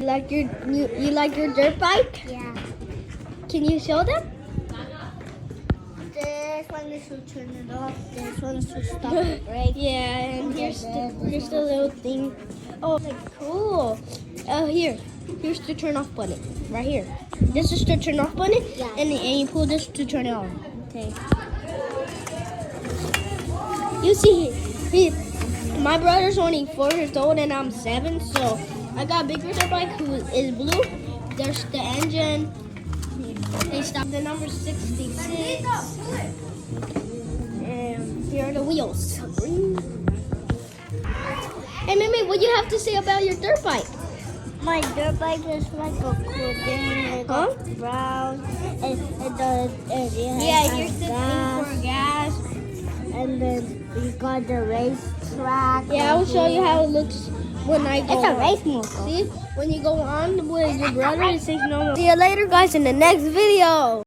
You like your dirt bike? Yeah. Can you show them? This one is to turn it off. This one is to stop the brake. Yeah, and here's the little thing. Oh, like cool. Oh, here's the turn off button right here. This is the turn off button, Yeah. and you pull this to turn it on. Okay. You see, my brother's only 4 years old and I'm 7, so I got a bigger dirt bike who is blue. There's the engine. They stopped the number 66. And here are the wheels. Hey, Mimi, what do you have to say about your dirt bike? My dirt bike is like a cool thing. It's Huh? brown. And it does. Here's the thing for gas. And then we got the racetrack. Yeah, I will show you how it looks when I go. It's a on. race motor. See, when you go on with your brother, it says no. See you later, guys, in the next video.